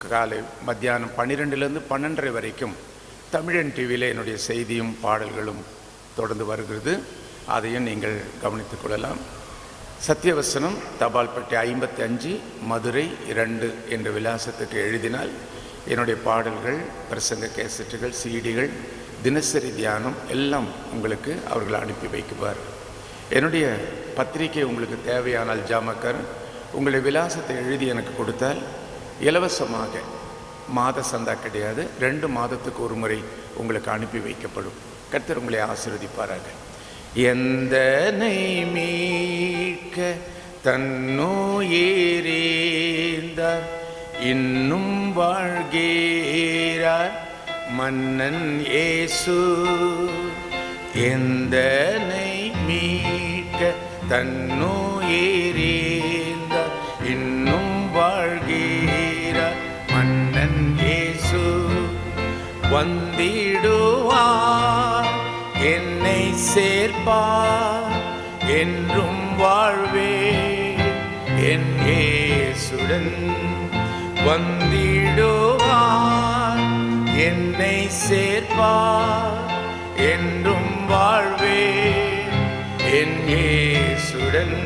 காலை மத்தியானம் 12லேருந்து 12:30 வரைக்கும் தமிழன் டிவியில் என்னுடைய செய்தியும் பாடல்களும் தொடர்ந்து வருகிறது. அதையும் நீங்கள் கவனித்துக் கொள்ளலாம். சத்தியவசனம், தபால் பெட்டி 55, மதுரை 2 என்ற விலாசத்துக்கு எழுதினால் என்னுடைய பாடல்கள், பிரசங்க கேசட்டுகள், சிடிகள், தினசரி தியானம் எல்லாம் உங்களுக்கு அவர்கள் அனுப்பி வைக்குவார். என்னுடைய பத்திரிகை உங்களுக்கு தேவையானால் ஜாமக்கார் உங்களுடைய விலாசத்தை எழுதி எனக்கு கொடுத்தால் இலவசமாக, மாத சந்தா கிடையாது, 2 மாதத்துக்கு ஒரு முறை உங்களுக்கு அனுப்பி வைக்கப்படும். கர்த்தர் உங்களை ஆசீர்வதிப்பாராக. எந்தனை மீட்க தன்னுயிரீந்தார், இன்னும் வாழ்கிறார் மன்னன் இயேசு. எந்தனை மீட்க தன்னுயிரீந்தார், இன்னும் வாழ்கிறார் மன்னன் இயேசு. வந்திடுவார், என்னை சேர்ப்பார், என்றும் வாழ்வே என் இயேசுடன். வந்திடுவார், என்னை சேர்ப்பார், என்றும் வாழ்வே என் இயேசுடன்.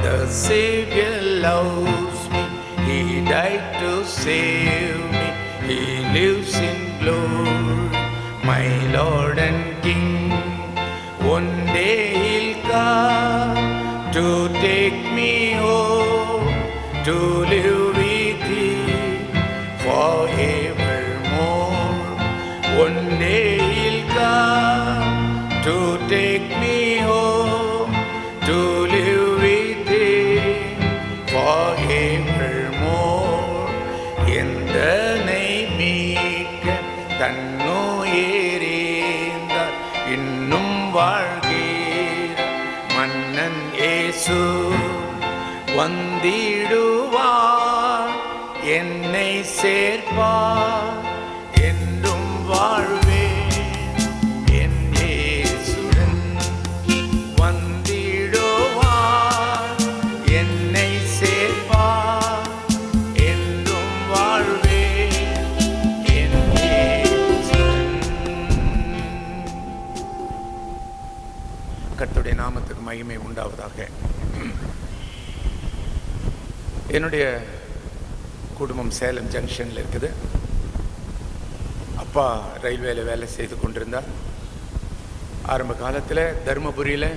The Savior loves me, He died to save me, He lives in glory, my Lord and King. One day He'll come to take me home, to live with Him forevermore. One day He'll come to take me home, to live with Him forevermore. எந்தனை மீட்க தன்னுயிரீந்தார், இன்னும் வாழ்கிறார் மன்னன் இயேசு. வந்திடுவார், என்னை சேர்ப்பார், என்றும் வாழ்வே என் இயேசுடன். வந்திடுவார், என்னை சேர்ப்பார், என்றும் வாழ்வே என் இயேசுடன். கர்த்தருடைய நாமத்துக்கு மகிமை உண்டாவதாக. என்னுடைய குடும்பம் சேலம் ஜங்ஷனில் இருக்குது. அப்பா ரயில்வேல வேலை செய்து கொண்டிருந்தார். ஆரம்ப காலத்தில் தருமபுரியில்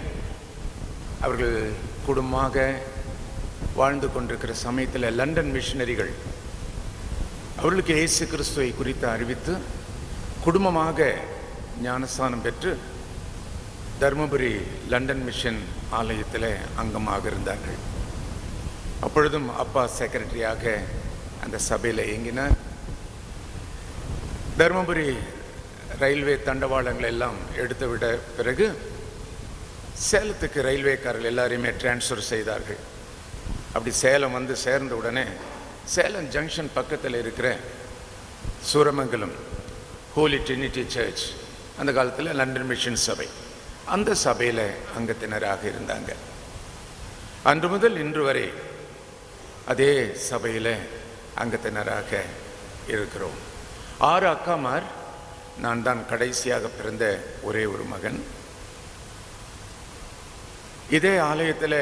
அவர்கள் குடும்பமாக வாழ்ந்து கொண்டிருக்கிற சமயத்தில் லண்டன் மிஷனரிகள் அவர்களுக்கு இயேசு கிறிஸ்துவை குறித்து அறிவித்து குடும்பமாக ஞானஸ்தானம் பெற்று தருமபுரி லண்டன் மிஷன் ஆலயத்தில் அங்கமாக இருந்தார்கள். அப்பொழுதும் அப்பா செக்ரட்டரியாக அந்த சபையில் இயங்கினார். தருமபுரி ரயில்வே தண்டவாளங்கள் எல்லாம் எடுத்து விட பிறகு சேலத்துக்கு ரயில்வேக்காரர்கள் எல்லாரையுமே டிரான்ஸ்ஃபர் செய்தார்கள். அப்படி சேலம் வந்து சேர்ந்த உடனே சேலம் ஜங்ஷன் பக்கத்தில் இருக்கிற சூரமங்கலம் ஹோலி ட்ரினிட்டி சர்ச், அந்த காலத்தில் லண்டன் மிஷன் சபை, அந்த சபையில் அங்கத்தினராக இருந்தாங்க. அன்று முதல் இன்று வரை அதே சபையில் அங்கத்தினராக இருக்கிறோம். 6 அக்காமார், நான் தான் கடைசியாக பிறந்த ஒரே ஒரு மகன். இதே ஆலயத்தில்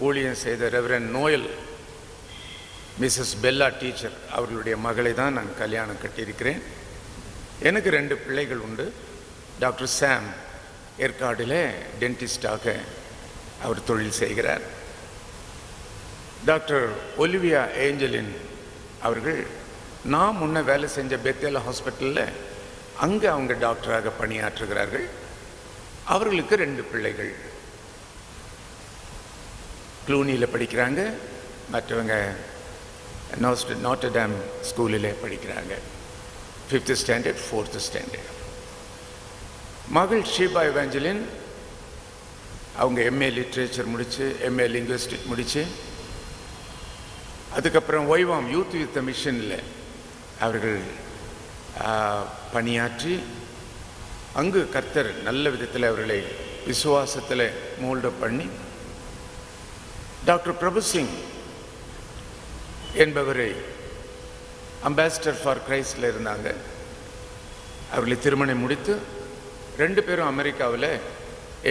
ஊழியம் செய்த reverend Noel, Mrs Bella teacher அவர்களுடைய மகளை தான் நான் கல்யாணம் கட்டியிருக்கிறேன். எனக்கு 2 பிள்ளைகள் உண்டு. டாக்டர் சாம் ஏற்காடில் டென்டிஸ்டாக அவர் தொழில் செய்கிறார். டாக்டர் ஒலிவியா ஏஞ்சலின் அவர்கள் நான் முன்ன வேலை செஞ்ச பெத்தேல் ஹாஸ்பிட்டலில் அங்கே அவங்க டாக்டராக பணியாற்றுகிறார்கள். அவர்களுக்கு 2 பிள்ளைகள் க்ளூனியில் படிக்கிறாங்க, மற்றவங்க நாட்டர்டாம் ஸ்கூலில் படிக்கிறாங்க. 5th standard, 4th standard. மகள் ஷீபா எவாஞ்சலின் அவங்க எம்ஏ லிட்ரேச்சர் முடித்து, எம்ஏ லிங்குவிஸ்டிக் முடித்து, அதுக்கப்புறம் ஒய்வாம் யூத் வித் மிஷனில் அவர்கள் பணியாற்றி அங்கு கர்த்தர் நல்ல விதத்தில் அவர்களை விசுவாசத்தில் மோல்டப் பண்ணி டாக்டர் பிரபு சிங் என்பவரை அம்பாசிடர் ஃபார் கிரைஸ்டில் இருந்தாங்க. அவர்களை திருமணம் முடித்து 2 பேரும் அமெரிக்காவில்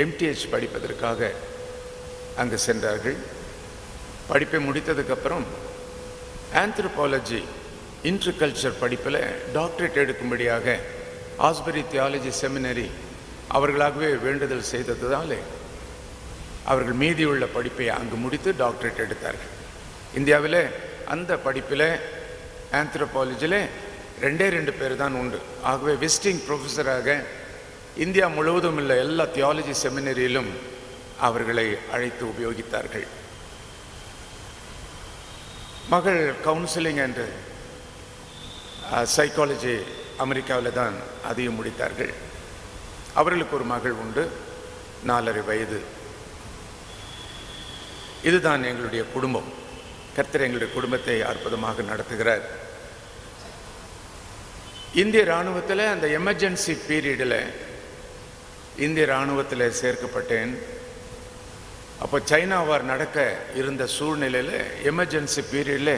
MTH படிப்பதற்காக அங்கு சென்றார்கள். படிப்பை முடித்ததுக்கப்புறம் ஆந்த்ரோபாலஜி இன்டர்கல்ச்சர் படிப்பில் டாக்டரேட் எடுக்கும்படியாக ஆஸ்பரி தியாலஜி செமினரி அவர்களாகவே வேண்டுதல் செய்ததாலே அவர்கள் மீதியுள்ள படிப்பை அங்கு முடித்து டாக்டரேட் எடுத்தார்கள். இந்தியாவில் அந்த படிப்பில் ஆந்த்ரோபாலஜியில் 2 பேர் தான் உண்டு. ஆகவே விசிட்டிங் ப்ரொஃபஸராக இந்தியா முழுவதும் உள்ள எல்லா தியாலஜி செமினரியிலும் அவர்களை அழைத்து உபயோகித்தார்கள். மகள் கவுன்சிலிங் அண்ட் சைக்காலஜி அமெரிக்காவில் தான் அதையும் முடித்தார்கள். அவர்களுக்கு ஒரு மகள் உண்டு, 4.5 வயது. இதுதான் எங்களுடைய குடும்பம். கர்த்தர் எங்களுடைய குடும்பத்தை அற்புதமாக நடத்துகிறார். இந்திய இராணுவத்தில் அந்த எமர்ஜென்சி பீரியடில் இந்திய இராணுவத்தில் சேர்க்கப்பட்டேன். அப்போ சைனா வார் நடக்க இருந்த சூழ்நிலையில் எமர்ஜென்சி பீரியடில்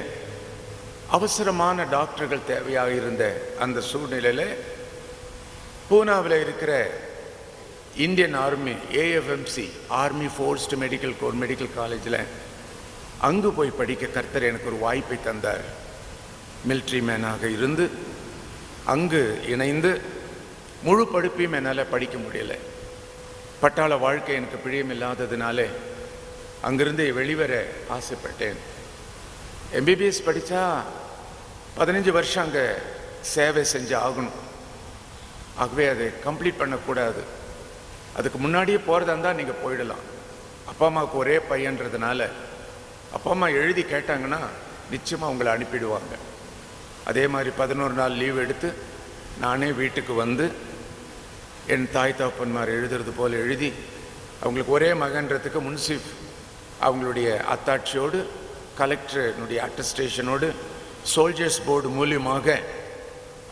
அவசரமான டாக்டர்கள் தேவையாக இருந்த அந்த சூழ்நிலையில் பூனாவில் இருக்கிற Indian army AFMC army forced medical core medical காலேஜில் அங்கு போய் படிக்க கர்த்தர் எனக்கு ஒரு வாய்ப்பை தந்தார். மிலிட்ரி மேனாக இருந்து அங்கு இணைந்து முழு படிப்பையும் என்னால் படிக்க முடியலை. பட்டாள வாழ்க்கை எனக்கு பிரியமில்லாததுனால அங்கிருந்து வெளிவர ஆசைப்பட்டேன். MBBS படித்தா 15 வருஷம் அங்கே சேவை செஞ்சு ஆகணும். ஆகவே அதை கம்ப்ளீட் பண்ணக்கூடாது. அதுக்கு முன்னாடியே போகிறதா இருந்தால் நீங்கள் போயிடலாம். அப்பா அம்மாவுக்கு ஒரே பையன்றதுனால அப்பா அம்மா எழுதி கேட்டாங்கன்னா நிச்சயமாக உங்களை அனுப்பிடுவாங்க. அதே மாதிரி 11 நாள் லீவ் எடுத்து நானே வீட்டுக்கு வந்து என் தாய் தகப்பன்மார் எழுதுறது போல் எழுதி அவங்களுக்கு ஒரே மகன்றதுக்கு முன்சிஃப் அவங்களுடைய அத்தாட்சியோடு கலெக்டருடைய அட்டஸ்டேஷனோடு சோல்ஜர்ஸ் போர்டு மூலியமாக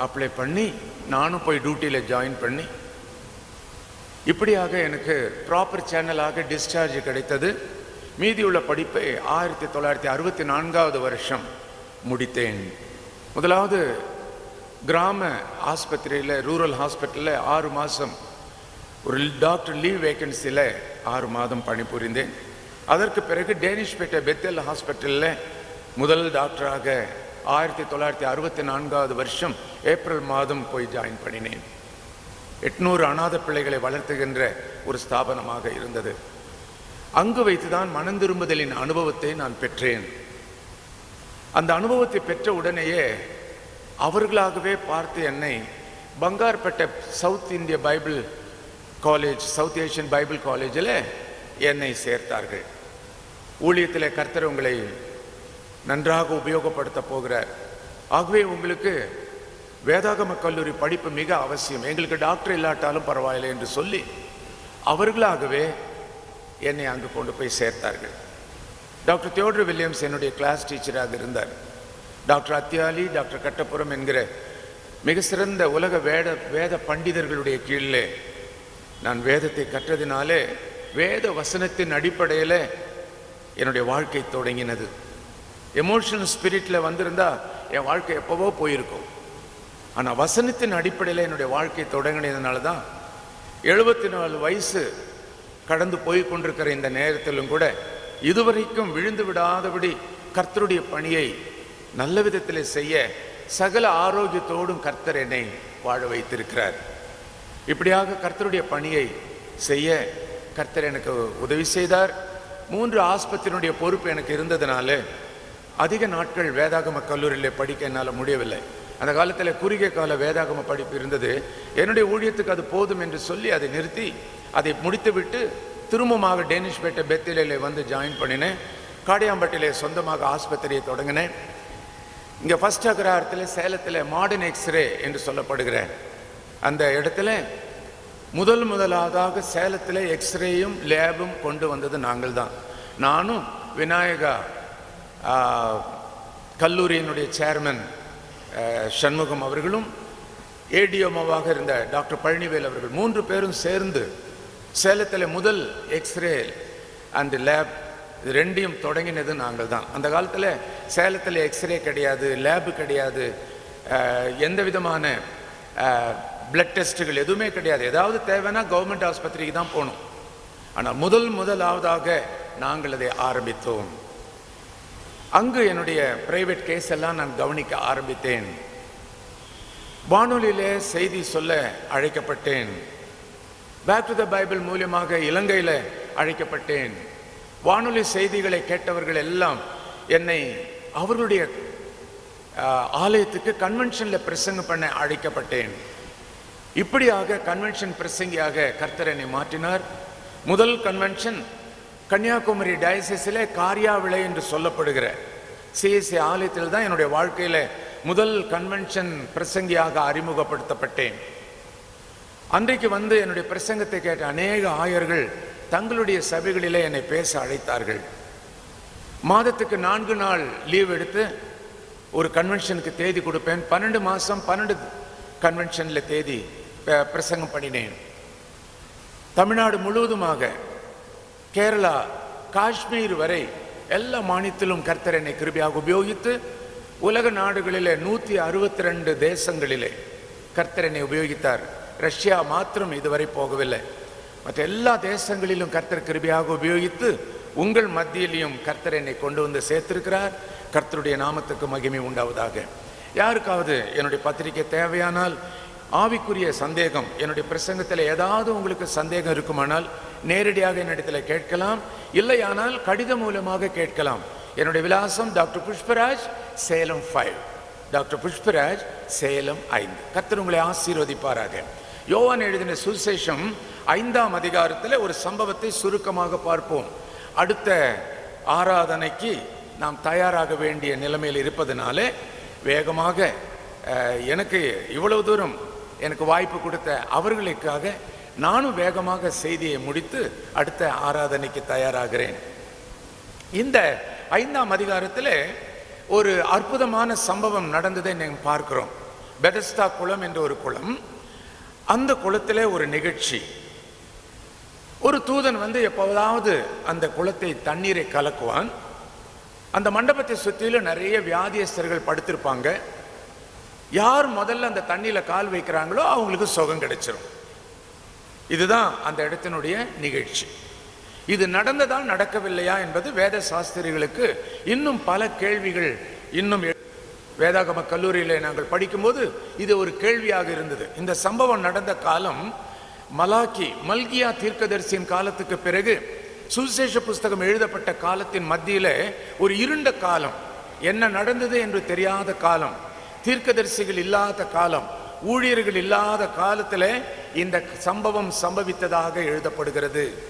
அப்ளை பண்ணி நானும் போய் டியூட்டியில் ஜாயின் பண்ணி இப்படியாக எனக்கு ப்ராப்பர் சேனலாக டிஸ்சார்ஜ் கிடைத்தது. மீதியுள்ள படிப்பை 1964 வருஷம் முடித்தேன். முதலாவது கிராம ஆஸ்பத்திரியில் ரூரல் ஹாஸ்பிட்டலில் 6 மாதம் ஒரு டாக்டர் லீவ் வேக்கன்சியில் 6 மாதம் பணிபுரிந்தேன். அதற்கு பிறகு டேனிஷ்பேட்டை பெத்தேல் ஹாஸ்பிட்டலில் முதல் டாக்டராக 1964 வருஷம் ஏப்ரல் மாதம் போய் ஜாயின் பண்ணினேன். 800 அநாத பிள்ளைகளை வளர்த்துகின்ற ஒரு ஸ்தாபனமாக இருந்தது. அங்கு வைத்துதான் மனம் திரும்புதலின் அனுபவத்தை நான் பெற்றேன். அந்த அனுபவத்தை பெற்ற உடனேயே அவர்களாகவே பார்த்து என்னை பங்கார்பேட்டை சவுத் இந்திய Bible college, south Asian Bible காலேஜில் என்னை சேர்த்தார்கள். ஊழியத்தில் கர்த்தர் உங்களை நன்றாக உபயோகப்படுத்த போகிறார். ஆகவே உங்களுக்கு வேதாகம கல்லூரி படிப்பு மிக அவசியம், எங்களுக்கு டாக்டர் இல்லாட்டாலும் பரவாயில்லை என்று சொல்லி அவர்களாகவே என்னை அங்கு கொண்டு போய் சேர்த்தார்கள். டாக்டர் தியோடர் வில்லியம்ஸ் என்னுடைய கிளாஸ் டீச்சராக இருந்தார். டாக்டர் அத்தியாலி, டாக்டர் கட்டப்புறம் என்கிற மிக சிறந்த உலக வேத பண்டிதர்களுடைய கீழே நான் வேதத்தை கற்றதினாலே வேத வசனத்தின் அடிப்படையில் என்னுடைய வாழ்க்கை தொடங்கினது. எமோஷனல் ஸ்பிரிட்டில் வந்திருந்தா என் வாழ்க்கை எப்போவோ போயிருக்கும். ஆனால் வசனத்தின் அடிப்படையில் என்னுடைய வாழ்க்கை தொடங்கினதுனால தான் 74 வயசு கடந்து போய் கொண்டிருக்கிற இந்த நேரத்திலும் கூட இதுவரைக்கும் விழுந்து விடாதபடி கர்த்தருடைய பணியை நல்ல விதத்தில் செய்ய சகல ஆரோக்கியத்தோடும் கர்த்தர் என்னை வாழ வைத்திருக்கிறார். இப்படியாக கர்த்தருடைய பணியை செய்ய கர்த்தர் எனக்கு உதவி செய்தார். 3 ஆஸ்பத்திரியினுடைய பொறுப்பு எனக்கு இருந்ததுனால அதிக நாட்கள் வேதாகம கல்லூரியில் படிக்க என்னால் முடியவில்லை. அந்த காலத்தில் குறுகிய கால வேதாகம படிப்பு இருந்தது. என்னுடைய ஊழியத்துக்கு அது போதும் என்று சொல்லி அதை நிறுத்தி அதை முடித்துவிட்டு திரும்பமாக டேனிஷ்பேட்டை பெத்தேலில் வந்து ஜாயின் பண்ணினேன். காடியாம்பட்டிலே சொந்தமாக ஆஸ்பத்திரியை தொடங்கினேன். இங்கே ஃபர்ஸ்ட் அக்ரஹாரத்தில் சேலத்தில் மாடர்ன் எக்ஸ்ரே என்று சொல்லப்படுகிற அந்த இடத்துல முதலாவதாக சேலத்தில் எக்ஸ்ரேயும் லேபும் கொண்டு வந்தது நாங்கள் தான். நானும் விநாயகா கல்லூரியினுடைய சேர்மன் சண்முகம் அவர்களும் ஏடிஎம்ஓவாக இருந்த டாக்டர் பழனிவேல் அவர்கள் 3 பேரும் சேர்ந்து சேலத்தில் முதல் எக்ஸ்ரே அண்ட் லேப் இது 2யும் தொடங்கினது நாங்கள் தான். அந்த காலத்தில் சேலத்தில் எக்ஸ்ரே கிடையாது, லேபு கிடையாது, எந்த விதமான பிளட் டெஸ்ட்டுகள் எதுவுமே கிடையாது. ஏதாவது தேவைன்னா கவர்மெண்ட் ஆஸ்பத்திரிக்கு தான் போகணும். ஆனால் முதலாவதாக நாங்கள் அதை ஆரம்பித்தோம். அங்கு என்னுடைய பிரைவேட் கேஸ் எல்லாம் நான் கவனிக்க ஆரம்பித்தேன். வானொலியிலே செய்தி சொல்ல அழைக்கப்பட்டேன். பேக் டு த பைபிள் மூலமாக இலங்கையில் அழைக்கப்பட்டேன். வானொலி செய்திகளை கேட்டவர்கள் எல்லாம் என்னை அவர்களுடைய ஆலயத்துக்கு கன்வென்ஷனில் பிரசங்கம் பண்ண அழைக்கப்பட்டேன். இப்படியாக கன்வென்ஷன் பிரசங்கியாக கர்த்தர் என்னை மாற்றினார். முதல் கன்வென்ஷன் கன்னியாகுமரி டயசிஸிலே காரியாவிளை என்று சொல்லப்படுகிற சிஎஸ்சி ஆலயத்தில் தான் என்னுடைய வாழ்க்கையில் முதல் கன்வென்ஷன் பிரசங்கியாக அறிமுகப்படுத்தப்பட்டேன். அன்றைக்கு வந்து என்னுடைய பிரசங்கத்தை கேட்ட அநேக ஆயர்கள் தங்களுடைய சபைகளிலே என்னை பேச அழைத்தார்கள். மாதத்துக்கு 4 நாள் லீவ் எடுத்து ஒரு கன்வென்ஷனுக்கு தேதி கொடுப்பேன். 12 மாதம் 12 கன்வென்ஷனில் தேதி பிரசங்கம் பண்ணினேன். தமிழ்நாடு முழுவதுமாக கேரளா காஷ்மீர் வரை எல்லா மாநிலத்திலும் கர்த்தர் என்னை கிருபையாக உபயோகித்து உலக நாடுகளிலே 162 தேசங்களிலே கர்த்தர் என்னை உபயோகித்தார். ரஷ்யா மாத்திரம் இதுவரை போகவில்லை. மற்ற எல்லா தேசங்களிலும் கர்த்தர் கிருபையாக உபயோகித்து உங்கள் மத்தியிலையும் கர்த்தர் என்னை கொண்டு வந்து சேர்த்திருக்கிறார். கர்த்தருடைய நாமத்துக்கு மகிமை உண்டாவதாக. யாருக்காவது என்னுடைய பத்திரிகை தேவையானால், ஆவிக்குரிய சந்தேகம், என்னுடைய பிரசங்கத்தில் ஏதாவது உங்களுக்கு சந்தேகம் இருக்குமானால் நேரடியாக என்னிடத்தில் கேட்கலாம். இல்லையானால் கடிதம் மூலமாக கேட்கலாம். என்னுடைய விலாசம் டாக்டர் புஷ்பராஜ், சேலம் 5, டாக்டர் புஷ்பராஜ், சேலம் 5. கர்த்தர் உங்களை ஆசீர்வதிப்பாராக. யோவான் எழுதின சுவிசேஷம் 5ஆம் அதிகாரத்தில் ஒரு சம்பவத்தை சுருக்கமாக பார்ப்போம். அடுத்த ஆராதனைக்கு நாம் தயாராக வேண்டிய நிலைமையில் இருப்பதனாலே வேகமாக எனக்கு இவ்வளவு தூரம் எனக்கு வாய்ப்பு கொடுத்த அவர்களுக்காக நானும் வேகமாக செய்தியை முடித்து அடுத்த ஆராதனைக்கு தயாராகிறேன். இந்த 5ஆம் அதிகாரத்தில் ஒரு அற்புதமான சம்பவம் நடந்ததை நீங்கள் பார்க்கிறோம். பெதஸ்தா குளம் என்ற ஒரு குளம். அந்த குளத்திலே ஒரு நிகழ்ச்சி. ஒரு தூதன் வந்து எப்போதாவது அந்த குளத்தை தண்ணீரை கலக்குவான். அந்த மண்டபத்தை சுற்றிலும் நிறைய வியாதியஸ்தர்கள் படுத்திருப்பாங்க. யார் முதல்ல அந்த தண்ணியில் கால் வைக்கிறாங்களோ அவங்களுக்கு சுகம் கிடைச்சிரும். இதுதான் அந்த இடத்தினுடைய நிகழ்ச்சி. இது நடந்ததா நடக்கவில்லையா என்பது வேத சாஸ்திரிகளுக்கு இன்னும் பல கேள்விகள். இன்னும் வேதாகம கல்லூரியில் நாங்கள் படிக்கும்போது இது ஒரு கேள்வியாக இருந்தது. இந்த சம்பவம் நடந்த காலம் மல்கியா தீர்க்கதரிசியின் காலத்துக்கு பிறகு சுவிசேஷ புஸ்தகம் எழுதப்பட்ட காலத்தின் மத்தியில் ஒரு இருண்ட காலம், என்ன நடந்தது என்று தெரியாத காலம், தீர்க்கதரிசிகள் இல்லாத காலம், ஊழியர்கள் இல்லாத காலத்தில் இந்த சம்பவம் சம்பவித்ததாக எழுதப்படுகிறது.